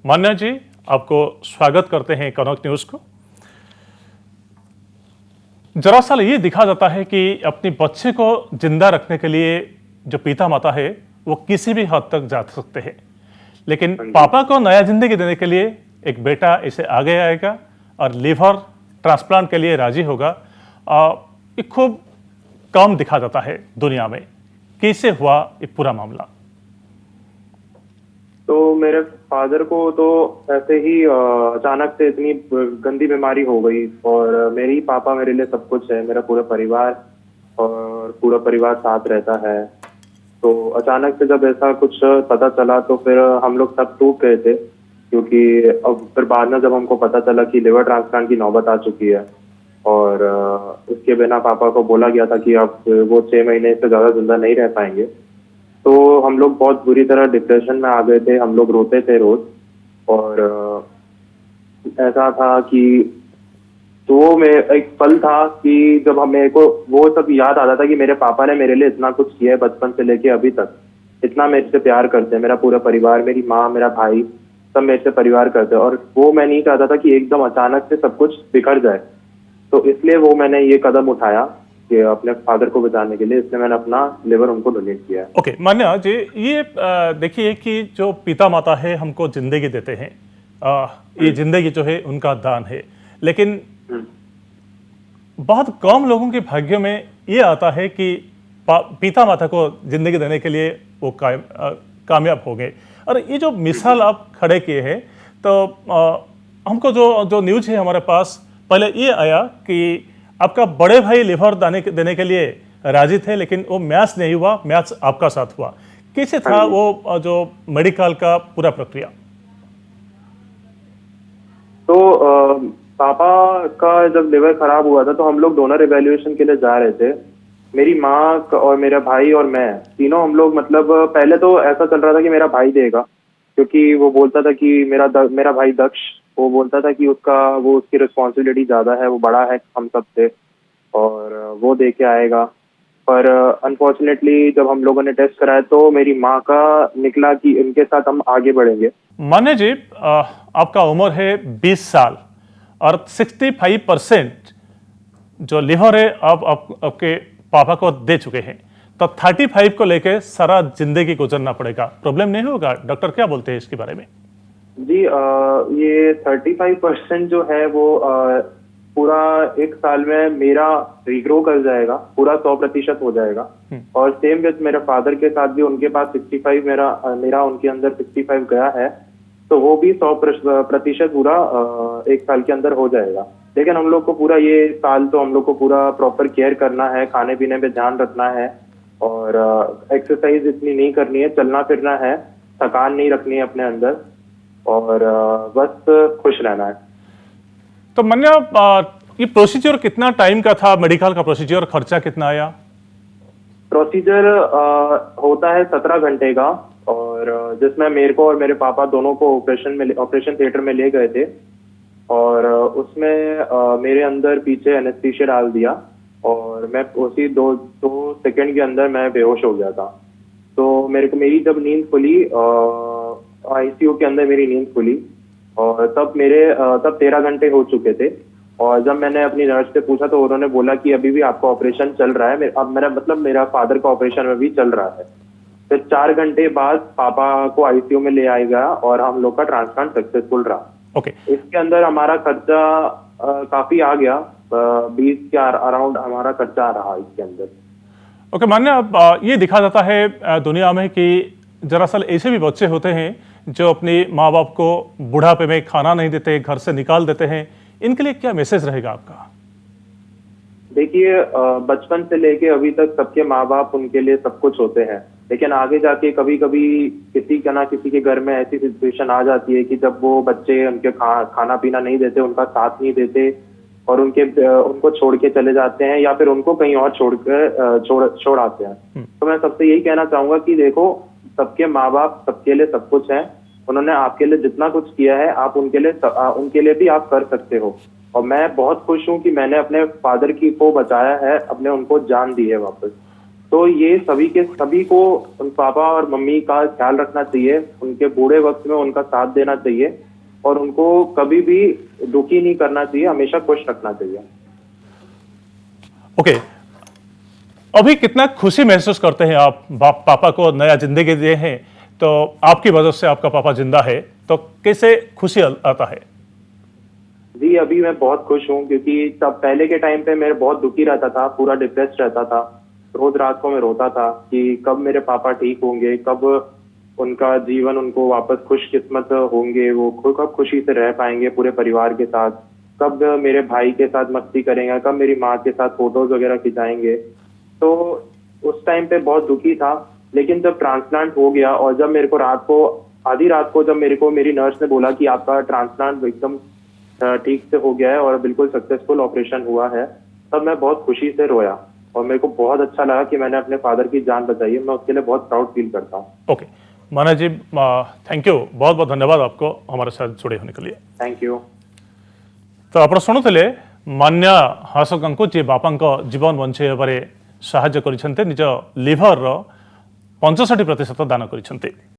मान्या जी, आपको स्वागत करते हैं कनक न्यूज को। दरअसल ये दिखा जाता है कि अपने बच्चे को जिंदा रखने के लिए जो पिता माता है वो किसी भी हद तक जा सकते हैं, लेकिन पापा को नया जिंदगी देने के लिए एक बेटा इसे आगे आएगा और लिवर ट्रांसप्लांट के लिए राजी होगा। ये खूब कम दिखा जाता है दुनिया में। कैसे हुआ ये पूरा मामला? तो मेरे फादर को तो ऐसे ही अचानक से इतनी गंदी बीमारी हो गई और मेरे ही पापा मेरे लिए सब कुछ है, मेरा पूरा परिवार और पूरा परिवार साथ रहता है। तो अचानक से जब ऐसा कुछ पता चला तो फिर हम लोग सब टूट गए थे, क्योंकि अब फिर बाद में जब हमको पता चला कि लिवर ट्रांसप्लांट की नौबत आ चुकी है और उसके बिना पापा को बोला गया था कि अब वो 6 महीने से ज़्यादा जिंदा नहीं रह पाएंगे, तो हम लोग बहुत बुरी तरह डिप्रेशन में आ गए थे। हम लोग रोते थे रोज और ऐसा था कि तो मैं एक पल था कि जब हम मेरे को वो सब याद आता था कि मेरे पापा ने मेरे लिए इतना कुछ किया है बचपन से लेके अभी तक, इतना मेरे से प्यार करते हैं, मेरा पूरा परिवार, मेरी माँ, मेरा भाई, सब मेरे से परिवार करते हैं और वो मैं नहीं चाहता था कि एकदम अचानक से सब कुछ बिखर जाए। तो इसलिए वो मैंने ये कदम उठाया कि अपने फादर को बचाने के लिए, इसलिए मैंने अपना लिवर उनको डोनेट किया है। ओके मान्या जी, ये देखिए कि जो पिता माता है हमको जिंदगी देते हैं, ये जिंदगी जो है उनका दान है, लेकिन बहुत कम लोगों के भाग्य में ये आता है कि पिता माता को जिंदगी देने के लिए वो कामयाब हो गए। और ये जो मिसाल आप खड़े किए हैं, तो हमको जो न्यूज है हमारे पास, पहले ये आया कि आपका बड़े भाई लिवर देने के लिए राजी थे, लेकिन वो मैच नहीं हुआ, मैच आपका साथ हुआ। कैसे था वो जो मेडिकल का पूरा प्रक्रिया? तो पापा का जब लिवर खराब हुआ था तो हम लोग डोनर इवैल्यूएशन के लिए जा रहे थे। मेरी माँ और मेरा भाई और मैं तीनों, हम लोग मतलब पहले तो ऐसा चल रहा था कि मेरा भाई देगा, क्योंकि वो बोलता था कि मेरा भाई दक्ष, वो बोलता था कि उसकी रिस्पॉन्सिबिलिटी ज्यादा है, वो बड़ा है हम सब से और वो दे के आएगा। पर अनफॉर्चुनेटली जब हम लोगों ने टेस्ट कराया तो मेरी माँ का निकला कि इनके साथ हम आगे बढ़ेंगे। मान्या जी, आपका उम्र है 20 साल और 65% जो लिवर है आप आपके पापा को दे चुके हैं, तो 35 को लेके सारा जिंदगी गुजरना पड़ेगा। प्रॉब्लम नहीं होगा? डॉक्टर क्या बोलते हैं इसके बारे में? जी, ये 35% जो है वो पूरा एक साल में मेरा रिग्रो कर जाएगा, पूरा 100% हो जाएगा। और सेम विथ मेरे फादर के साथ भी, उनके पास 65 मेरा उनके अंदर 65 गया है, तो वो भी 100% पूरा एक साल के अंदर हो जाएगा। लेकिन हम लोग को पूरा ये साल तो हम लोग को पूरा प्रॉपर केयर करना है, खाने पीने पे ध्यान रखना है और एक्सरसाइज इतनी नहीं करनी है, चलना फिरना है, थकान नहीं रखनी है अपने अंदर और बस खुश रहना है। तो मान्या, ये प्रोसीजर कितना टाइम का था? मेडिकल का प्रोसीजर, खर्चा कितना आया? प्रोसीजर होता है 17 घंटे का और जिसमें मेरे को और मेरे पापा दोनों को ऑपरेशन थिएटर में ले गए थे और उसमें मेरे अंदर पीछे एनेस्थीसिया डाल दिया और मैं उसी दो सेकंड के अंदर मैं बेहोश हो गया था। तो मेरी जब नींद खुली, आईसीयू के अंदर मेरी नींद खुली और तब 13 घंटे हो चुके थे। और जब मैंने अपनी नर्स से पूछा तो उन्होंने बोला कि अभी भी आपका ऑपरेशन चल रहा है। अब मेरा फादर का ऑपरेशन अभी चल रहा है। फिर 4 घंटे बाद पापा को आईसीयू में ले आया गया और हम लोग का ट्रांसप्लांट सक्सेसफुल रहा। ओके। इसके अंदर हमारा खर्चा काफी आ गया, 20 के अराउंड हमारा खर्चा रहा इसके अंदर। ओके मान्या, ये दिखा जाता है दुनिया में कि दरअसल ऐसे भी बच्चे होते हैं जो अपने माँ बाप को बुढ़ापे में खाना नहीं देते, घर से निकाल देते हैं। इनके लिए क्या मैसेज रहेगा आपका? देखिए, बचपन से लेके अभी तक सबके माँ बाप उनके लिए सब कुछ होते हैं, लेकिन आगे जाके कभी कभी किसी के घर में ऐसी सिचुएशन आ जाती है कि जब वो बच्चे उनके खाना पीना नहीं देते, उनका साथ नहीं देते और उनको छोड़ के चले जाते हैं या फिर उनको कहीं और छोड़ आते हैं। तो मैं सबसे यही कहना चाहूंगा कि देखो, सबके माँ बाप सबके लिए सब कुछ है। उन्होंने आपके लिए जितना कुछ किया है, आप उनके लिए भी आप कर सकते हो। और मैं बहुत खुश हूँ कि मैंने अपने फादर को बचाया है, अपने उनको जान दी है वापस। तो ये सभी को उन पापा और मम्मी का ख्याल रखना चाहिए, उनके बूढ़े वक्त में उनका साथ देना चाहिए और उनको कभी भी दुखी नहीं करना चाहिए, हमेशा खुश रखना चाहिए। ओके, अभी कितना खुशी महसूस करते हैं आप? पापा को नया जिंदगी दिए हैं, तो आपकी वजह से आपका पापा जिंदा है, तो कैसे खुशी आता है? जी, अभी मैं बहुत खुश हूँ क्योंकि तब पहले के टाइम पे मैं बहुत दुखी रहता था, पूरा डिप्रेस्ड रहता था। रोज रात को मैं रोता था कि कब मेरे पापा ठीक होंगे, कब उनका जीवन उनको वापस खुशकिस्मत होंगे, वो कब खुशी से रह पाएंगे पूरे परिवार के साथ, कब मेरे भाई के साथ मस्ती करेंगे, कब मेरी माँ के साथ फोटोज वगैरह खिंचाएंगे। तो उस टाइम पे बहुत दुखी था, लेकिन जब ट्रांसप्लांट हो गया और जब मेरे को आधी रात को जब मेरे को मेरी नर्स ने बोला कि आपका ट्रांसप्लांट एकदम ठीक से हो गया है और बिल्कुल सक्सेसफुल ऑपरेशन हुआ है, तब मैं बहुत खुशी से रोया और मेरे को बहुत अच्छा लगा कि मैंने अपने फादर की जान बचाई है। मैं उसके लिए बहुत प्राउड फील करता हूँ। ओके माना जी, थैंक यू, बहुत बहुत धन्यवाद आपको हमारे साथ जुड़े होने के लिए। Thank you. तो आप शुणुले मान्या हासकଙ୍କୁ जी बापा जीवन बंचाइबारे साहाय्य करिसेंते, निज लिभर 65% दान करिसेंते।